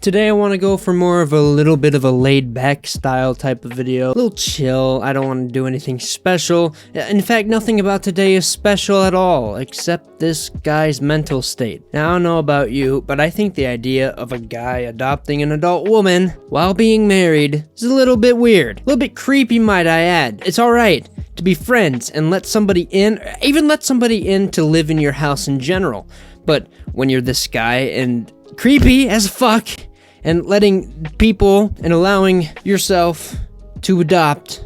Today I want to go for more of a little bit of a laid back style type of video. A little chill. I don't want to do anything special. In fact, nothing about today is special at all, except this guy's mental state. Now, I don't know about you, but I think the idea of a guy adopting an adult woman while being married is a little bit weird. A little bit creepy, might I add. It's alright to be friends and let somebody in, or even let somebody in to live in your house in general. But when you're this guy and creepy as fuck, and letting people and allowing yourself to adopt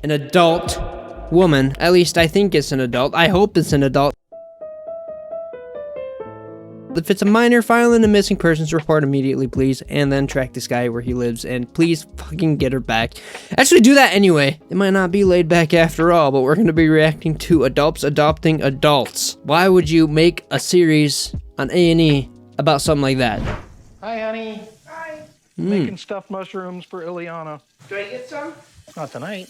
an adult woman, at least I think it's an adult, I hope it's an adult. If it's a minor, file in a missing persons report immediately, please, and then track this guy where he lives, and please fucking get her back. Actually, do that anyway. It might not be laid back after all, but we're gonna be reacting to adults adopting adults. Why would you make a series on A&E about something like that? Hi, honey. Hi. Making stuffed mushrooms for Ileana. Do I get some? Not tonight.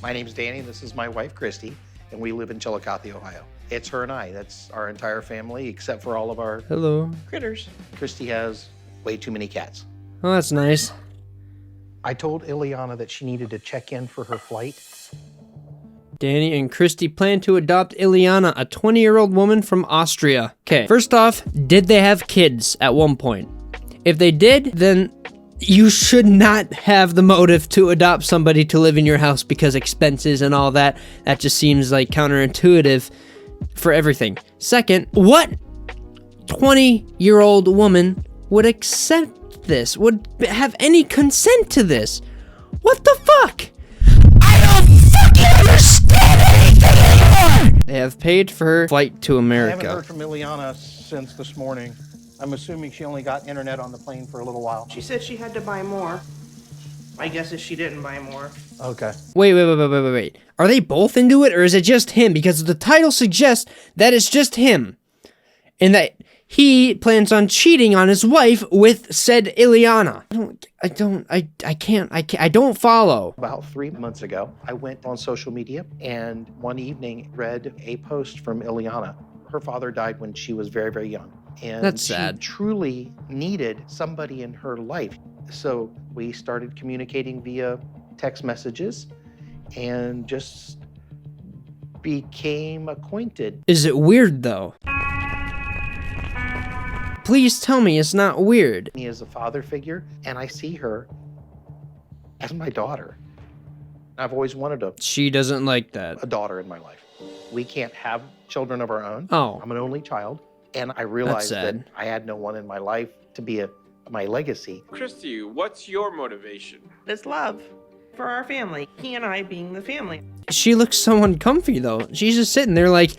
My name's Danny. This is my wife, Christy, and we live in Chillicothe, Ohio. It's her and I. That's our entire family, except for all of our Hello. critters. Christy has way too many cats. Oh, that's nice. I told Ileana that she needed to check in for her flight. Danny and Christy plan to adopt Ileana, a 20-year-old woman from Austria. Okay, first off, did they have kids at one point? If they did, then you should not have the motive to adopt somebody to live in your house because expenses and all that. That just seems like counterintuitive for everything. Second, what 20-year-old woman would accept this? Would have any consent to this? What the fuck? I don't fucking understand anything anymore! They have paid for her flight to I haven't America. heard from Ileana since this morning. I'm assuming she only got internet on the plane for a little while. She said she had to buy more. My guess is she didn't buy more. Okay. Wait. Are they both into it, or is it just him? Because the title suggests that it's just him. And that he plans on cheating on his wife with said Ileana. I don't follow. About 3 months ago, I went on social media and one evening read a post from Ileana. Her father died when she was very, very young. And That's she sad. truly needed somebody in her life. So we started communicating via text messages and just became acquainted. Is it weird, though? Please tell me it's not weird. He is a father figure, and I see her as my daughter. I've always wanted She doesn't like that. a daughter in my life. We can't have children of our own. Oh. I'm an only child, and I realized that sad. I had no one in my life to be my legacy. Christy, what's your motivation? It's love for our family. He and I being the family. She looks so uncomfy, though. She's just sitting there like...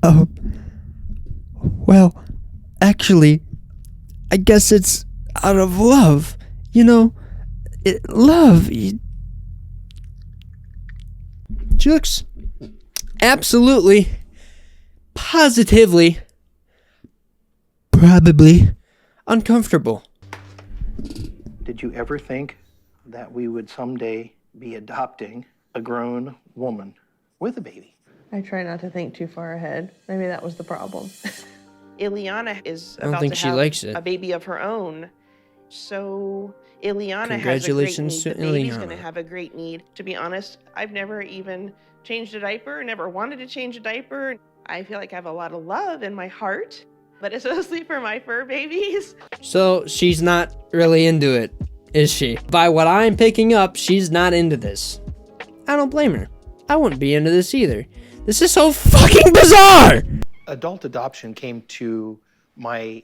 Oh. Well, actually, I guess it's out of love. You know, love. She looks absolutely, positively, probably uncomfortable. Did you ever think that we would someday be adopting a grown woman with a baby? I try not to think too far ahead. Maybe that was the problem. Ileana is I don't about think to she have likes it. a baby of her own. So Ileana Congratulations has a to great need. The baby's Ileana. going to have a great need. To be honest, I've never even changed a diaper, never wanted to change a diaper. I feel like I have a lot of love in my heart, but it's mostly for my fur babies. So she's not really into it, is she? By what I'm picking up, she's not into this. I don't blame her. I wouldn't be into this either. This is so fucking bizarre! Adult adoption came to my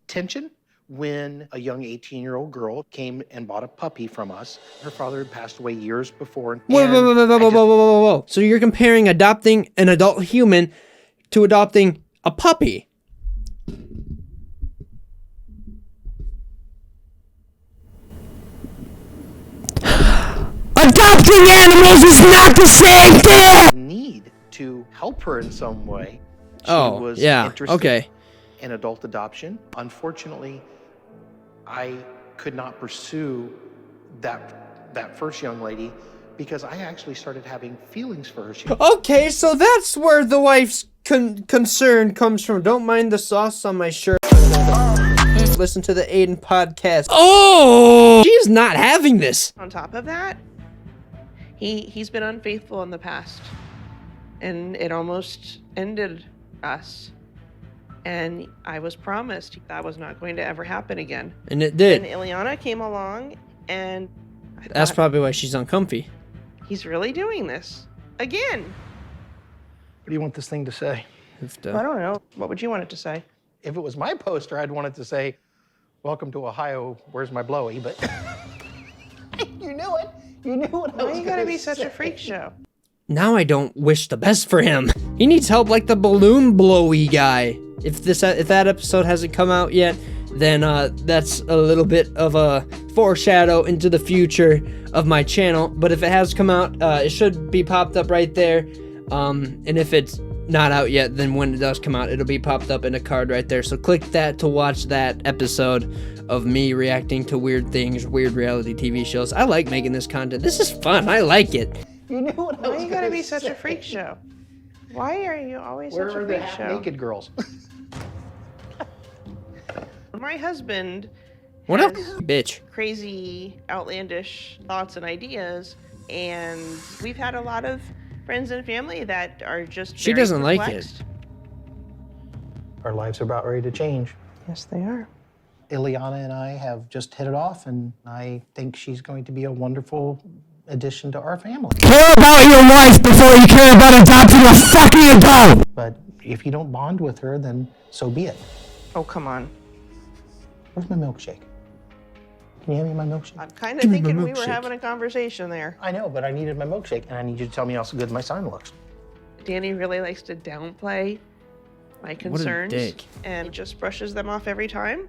attention when a young 18-year-old girl came and bought a puppy from us. Her father had passed away years before. and Whoa. So you're comparing adopting an adult human to adopting a puppy? Adopting animals is not the same thing! Need to help her in some way. She Oh, was yeah, interested okay. in adult adoption. Unfortunately, I could not pursue that first young lady because I actually started having feelings for her. Okay, so that's where the wife's concern comes from. Don't mind the sauce on my shirt. Listen to the Aiden podcast. Oh! She's not having this. On top of that, he's been unfaithful in the past, and it almost ended us. And I was promised that was not going to ever happen again. And it did. And Ileana came along, and That's probably why she's uncomfy. he's really doing this again. What do you want this thing to say? I don't know. What would you want it to say? If it was my poster, I'd want it to say, "Welcome to Ohio, where's my blowy?" But you knew it. You knew what I was Why you gotta gonna be such a say. freak show? Now I don't wish the best for him. He needs help like the balloon blowy guy. If that episode hasn't come out yet, then that's a little bit of a foreshadow into the future of my channel. But if it has come out, it should be popped up right there. And if it's not out yet, then when it does come out, it'll be popped up in a card right there. So click that to watch that episode of me reacting to weird things, weird reality TV shows. I like making this content. This is fun. I like it. You knew what I Why was you gotta gonna be such a say. freak show? Why are you always Where such are a the freak show? naked girls? My husband What up, has bitch? crazy, outlandish thoughts and ideas, and we've had a lot of friends and family that are just She very doesn't like it. perplexed. Our lives are about ready to change. Yes, they are. Ileana and I have just hit it off, and I think she's going to be a wonderful addition to our family. Care about your wife before you care about adopting a fucking adult! But if you don't bond with her, then so be it. Oh, come on. Where's my milkshake? Can you hand me my milkshake? I'm kind of Give me my thinking we were milkshake. having a conversation there. I know, but I needed my milkshake, and I need you to tell me how good my son looks. Danny really likes to downplay my concerns dick. and just brushes them off every time.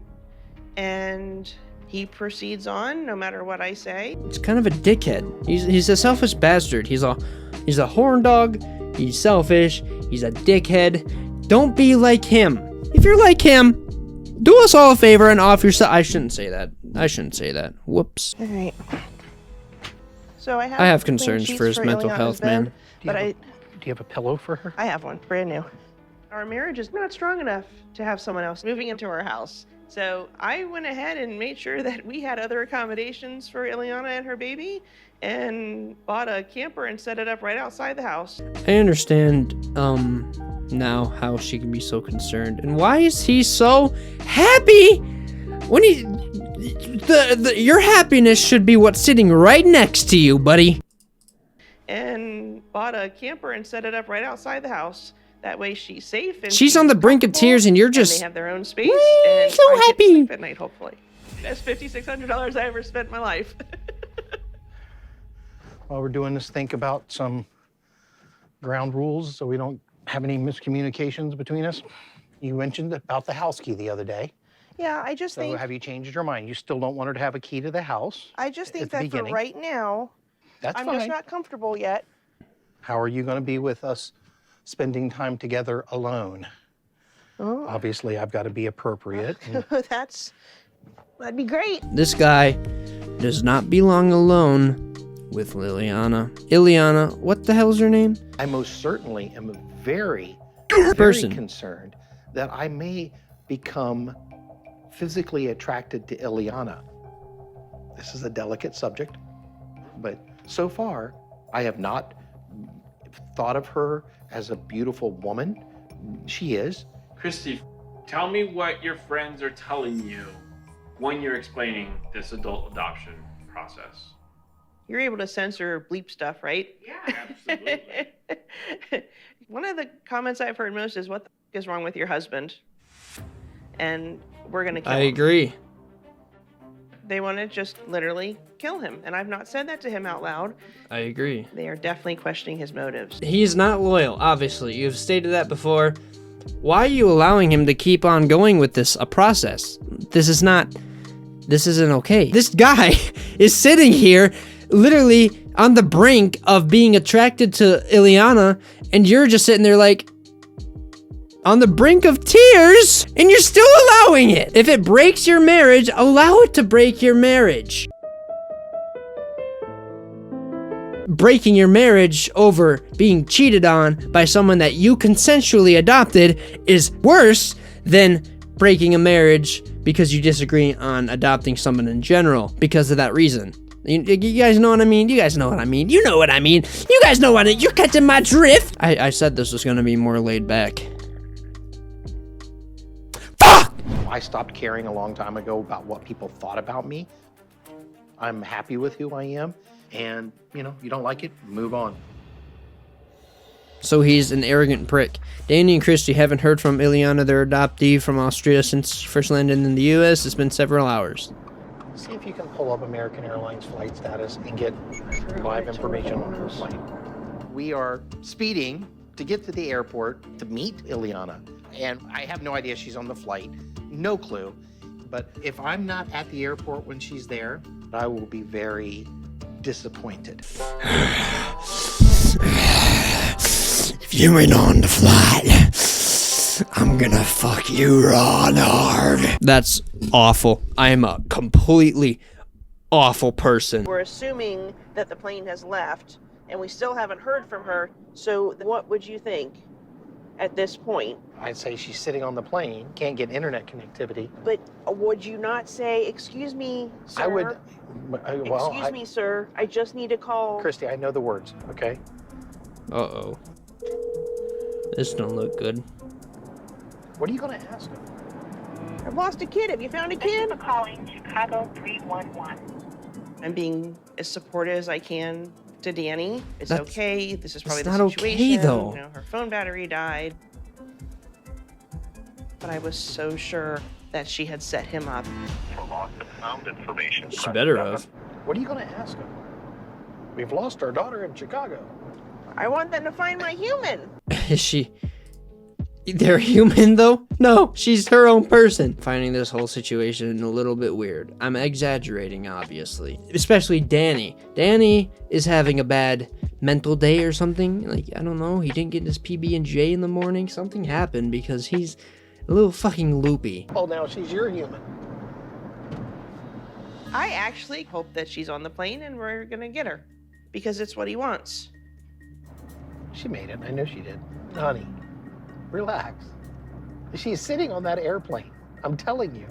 And he proceeds on no matter what I say. He's kind of a dickhead. He's a selfish bastard. He's a horn dog. He's selfish. He's a dickhead. Don't be like him. If you're like him, do us all a favor and off yourself. I shouldn't say that. Whoops. All right. So I have clean concerns sheets for his mental Ileana's health, bed, man. But Do you have a pillow for her? I have one, brand new. Our marriage is not strong enough to have someone else moving into our house. So I went ahead and made sure that we had other accommodations for Ileana and her baby and bought a camper and set it up right outside the house. I understand now how she can be so concerned. And why is he so happy when your happiness should be what's sitting right next to you, buddy. And bought a camper and set it up right outside the house. That way she's safe and She's on the brink of comfortable, tears and you're and just they have their own space Whee, and so I get to happy. sleep at night, hopefully. That's $5,600 I ever spent in my life. While we're doing this, think about some ground rules so we don't have any miscommunications between us. You mentioned about the house key the other day. Yeah, I just So think have you changed your mind? You still don't want her to have a key to the house? at that the for beginning. right now, That's I'm fine. just not comfortable yet. How are you going to be with us spending time together alone? Oh. Obviously, I've got to be appropriate. and That'd be great. This guy does not belong alone with Liliana. Ileana, what the hell's her name? I most certainly am very Person. concerned that I may become physically attracted to Ileana. This is a delicate subject, but so far, I have not thought of her as a beautiful woman. She is. Christy, tell me what your friends are telling you when you're explaining this adult adoption process. You're able to censor bleep stuff, right? Yeah, absolutely. One of the comments I've heard most is, "What the f- is wrong with your husband?" And we're gonna kill I him. agree. They want to just literally kill him, and I've not said that to him out loud. I agree. They are definitely questioning his motives. He's not loyal, obviously. You've stated that before. Why are you allowing him to keep on going with this process? This isn't okay. This guy is sitting here literally on the brink of being attracted to Ileana, and you're just sitting there like on the brink of tears, and you're still allowing it. If it breaks your marriage, allow it to break your marriage. breaking your marriage over being cheated on by someone that you consensually adopted is worse than breaking a marriage because you disagree on adopting someone in general because of that reason. You guys know what I mean? You guys know what I mean. You know what I mean. You guys know what you're catching my drift. I said this was gonna be more laid back. Fuck! I stopped caring a long time ago about what people thought about me. I'm happy with who I am, and you don't like it, move on. So he's an arrogant prick. Danny and Christy haven't heard from Ileana, their adoptee from Austria, since she first landed in the US. It's been several hours. See if you can pull up American Airlines flight status and get live information on her flight. We are speeding to get to the airport to meet Ileana, and I have no idea she's on the flight, no clue. But if I'm not at the airport when she's there, I will be very disappointed. If you ain't on the flight, I'm gonna fuck you raw and hard. That's awful. I am a completely awful person. We're assuming that the plane has left, and we still haven't heard from her. So what would you think at this point? I'd say she's sitting on the plane, can't get internet connectivity. But would you not say, excuse me, sir? I would, well, Excuse me, sir. I just need to call. Christy, I know the words, okay? Uh-oh. This don't look good. What are you gonna ask her? I've lost a kid. Have you found a kid? Thank you for calling Chicago 311. I'm being as supportive as I can to Danny. It's That's- okay. This is probably it's the not situation. okay, though. You know, her phone battery died. But I was so sure that she had set him up. For lost and found information. She better have. What are you gonna ask her? We've lost our daughter in Chicago. I want them to find my human. Is she... They're human, though? No, she's her own person. Finding this whole situation a little bit weird. I'm exaggerating, obviously. Especially Danny. Danny is having a bad mental day or something. Like, I don't know. He didn't get his PB&J in the morning. Something happened because he's a little fucking loopy. Oh, now she's your human. I actually hope that she's on the plane and we're gonna get her. Because it's what he wants. She made it. I know she did. Honey, relax. She's sitting on that airplane. I'm telling you.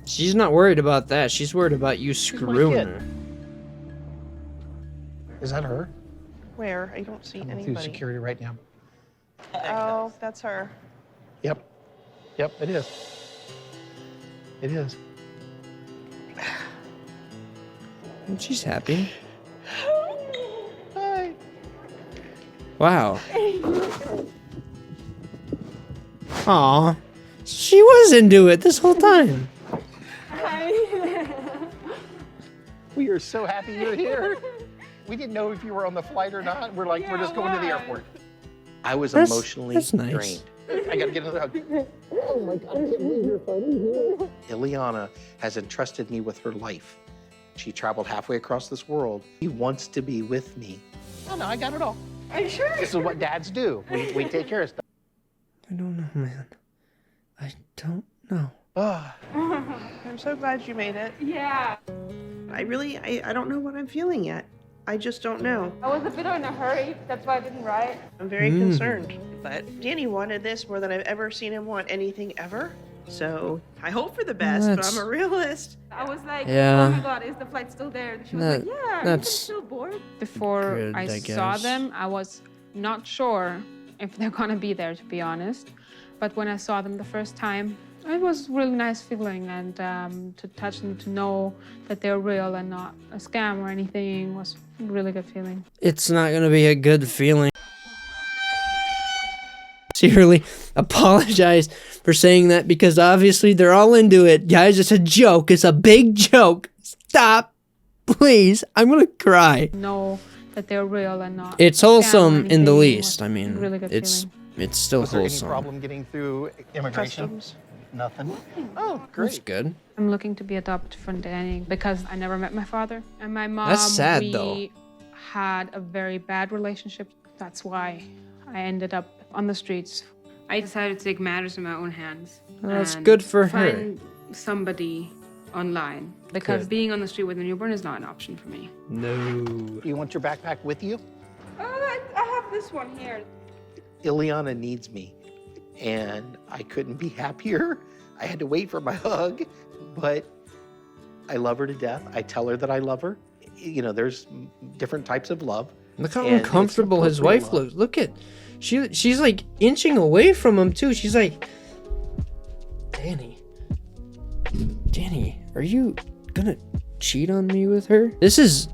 She's not worried about that. She's worried about you my screwing kid. her. Is that her? Where? I don't see Coming through anybody. security right now. Oh, that's her. Yep. Yep, it is. It is. She's happy. Hi. Wow. Aw. She was into it this whole time. We are so happy you're here. We didn't know if you were on the flight or not. We're like, we're just going to the airport. I was emotionally that's nice. drained. I gotta get another hug. Oh my God, I can't believe you're finally here. Ileana has entrusted me with her life. She traveled halfway across this world. She wants to be with me. Oh no, I got it all. Are you sure? This is what dads do. We take care of stuff. I don't know, man. I don't know. Ah. I'm so glad you made it. Yeah, I don't know what I'm feeling yet. I just don't know. I was a bit in a hurry. That's why I didn't write. I'm very concerned. But Danny wanted this more than I've ever seen him want anything ever. So I hope for the best, but That's- I'm a realist. I was like, Yeah. oh my god, is the flight still there? And she was That- like, yeah, that's I'm still bored. Before good, I I saw guess. them, I was not sure if they're gonna be there, to be honest. But when I saw them the first time, it was a really nice feeling, and to touch them, to know that they're real and not a scam or anything, was a really good feeling. It's not gonna be a good feeling. Sincerely apologize for saying that because obviously they're all into it. Guys, it's a joke. It's a big joke. Stop. Please. I'm gonna cry. Know that they're real and not. It's a scam or wholesome in the anything least. was I a mean, really good it's feeling. still Was there any wholesome. problem getting through immigration? Customs. Nothing. Oh, That's great. good. I'm looking to be adopted from Danny because I never met my father. And my mom, That's sad, we though. had a very bad relationship. That's why I ended up on the streets. I decided to take matters in my own hands. Well, that's and good for her. find somebody online because Good. being on the street with a newborn is not an option for me. No. You want your backpack with you? I have this one here. Ileana needs me, and I couldn't be happier. I had to wait for my hug, but I love her to death. I tell her that I love her. You know, there's different types of love. Look how And it's uncomfortable his appropriate wife love. looks. Look at, she's like inching away from him too. She's like, Danny, are you gonna cheat on me with her? This is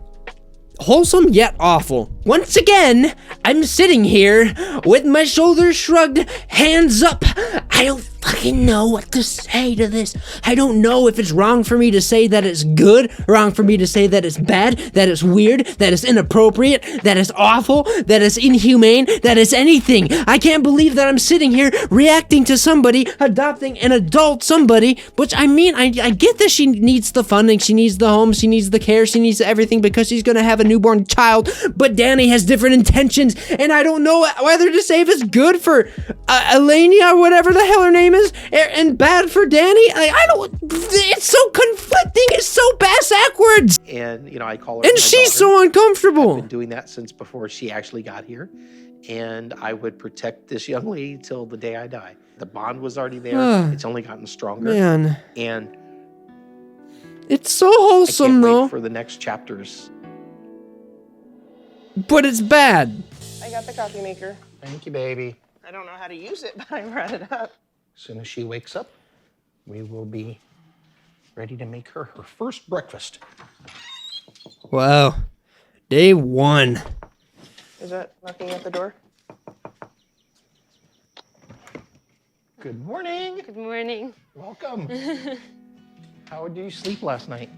wholesome yet awful. Once again, I'm sitting here with my shoulders shrugged, hands up. I don't fucking know what to say to this. I don't know if it's wrong for me to say that it's good, wrong for me to say that it's bad, that it's weird, that it's inappropriate, that it's awful, that it's inhumane, that it's anything. I can't believe that I'm sitting here reacting to somebody adopting an adult somebody, which I mean, I get that she needs the funding, she needs the home, she needs the care, she needs everything because she's gonna have a newborn child, but Danny has different intentions, and I don't know whether to say if it's good for Elenia or whatever the hell her name is, and bad for Danny. I don't, it's so conflicting, it's so backwards, And, you know, I call her and my she's daughter. so I've uncomfortable. been doing that since before she actually got here. And I would protect this young lady till the day I die. The bond was already there. It's only gotten stronger. Man, And it's so I wholesome can't though, wait for the next chapters. but it's bad. I got the coffee maker. Thank you, baby. I don't know how to use it, but I brought it up. As soon as she wakes up, we will be ready to make her first breakfast. Wow, day one. Is that knocking at the door? Good morning. Good morning. Welcome. How did you sleep last night?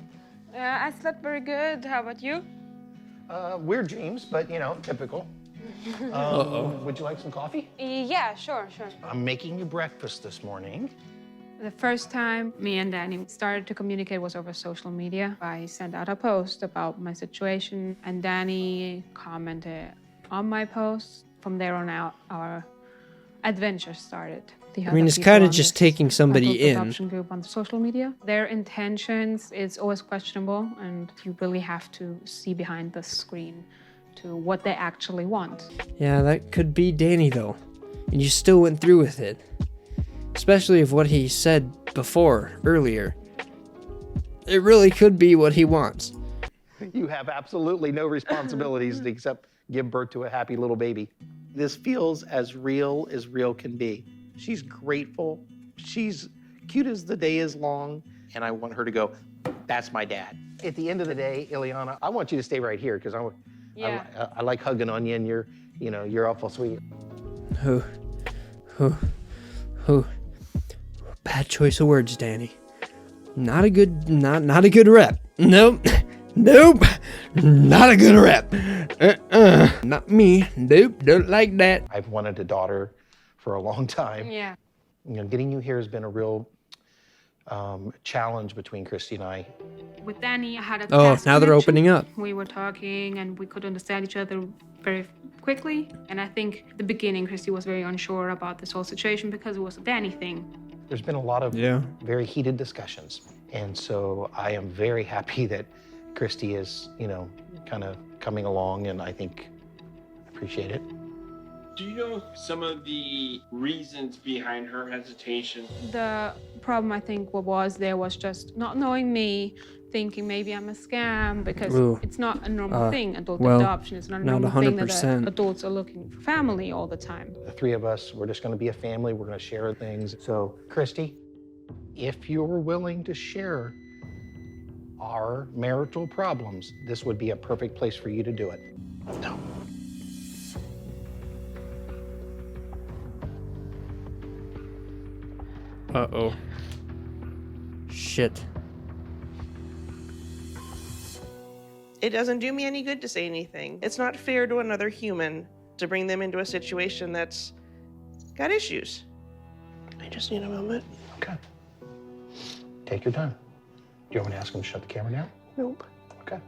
I slept very good. How about you? Weird dreams, but you know, typical. Would you like some coffee? Yeah, sure. I'm making you breakfast this morning. The first time me and Danny started to communicate was over social media. I sent out a post about my situation, and Danny commented on my post. From there on out, our adventure started. I mean, it's kind of just taking somebody adult in. adoption group on social media. Their intentions is always questionable, and you really have to see behind the screen to what they actually want. Yeah, that could be Danny though, and you still went through with it. Especially if what he said earlier. It really could be what he wants. You have absolutely no responsibilities except give birth to a happy little baby. This feels as real can be. She's grateful. She's cute as the day is long. And I want her to go, that's my dad. At the end of the day, Ileana, I want you to stay right here because I like hugging on you and you're awful sweet. Who? Bad choice of words, Danny. Not a good rep. Nope. Not a good rep. Not me. Nope, don't like that. I've wanted a daughter for a long time. Yeah. You know, getting you here has been a real challenge between Christy and I. With Danny, I had a Oh, fast now they're connection. opening up. We were talking and we could understand each other very quickly. And I think the beginning, Christy was very unsure about this whole situation because it was a Danny thing. There's been a lot of very heated discussions. And so I am very happy that Christy is, kind of coming along, and I think appreciate it. Do you know some of the reasons behind her hesitation? The problem I think was just not knowing me, thinking maybe I'm a scam because Ooh. it's not a normal thing. Adult well, adoption is not a not normal thing that 100%. adults are looking for family all the time. The three of us, we're just going to be a family. We're going to share things. So, Christy, if you're willing to share our marital problems, this would be a perfect place for you to do it. No. Uh-oh. Shit. It doesn't do me any good to say anything. It's not fair to another human to bring them into a situation that's got issues. I just need a moment. Okay. Take your time. Do you want me to ask him to shut the camera down? Nope. Okay.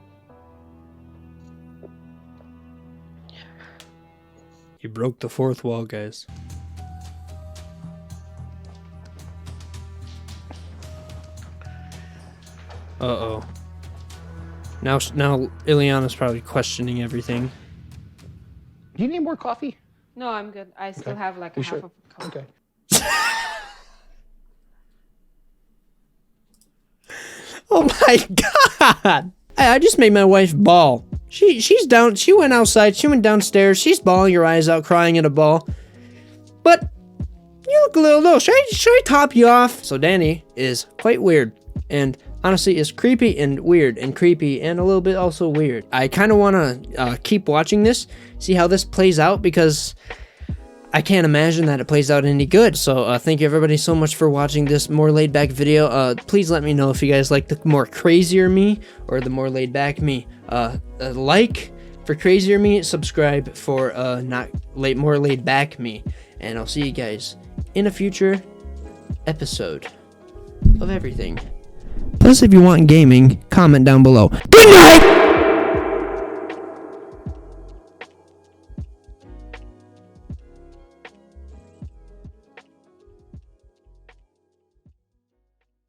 You broke the fourth wall, guys. Uh-oh. Now Ileana's probably questioning everything. Do you need more coffee? No, I'm good. I still have like a You half sure? of a cup. Okay. Oh my god! I just made my wife bawl. She's down. She went outside. She went downstairs. She's bawling her eyes out, crying at a ball. But you look a little low. Should I top you off? So Danny is quite weird, and honestly is creepy and weird and creepy and a little bit also weird. I kind of want to keep watching this, see how this plays out, because I can't imagine that it plays out any good. So thank you everybody so much for watching this more laid back video. Please let me know if you guys like the more crazier me or the more laid back me. Like for crazier me, subscribe for more laid back me, and I'll see you guys in a future episode of everything. Plus, if you want gaming, comment down below. Good night!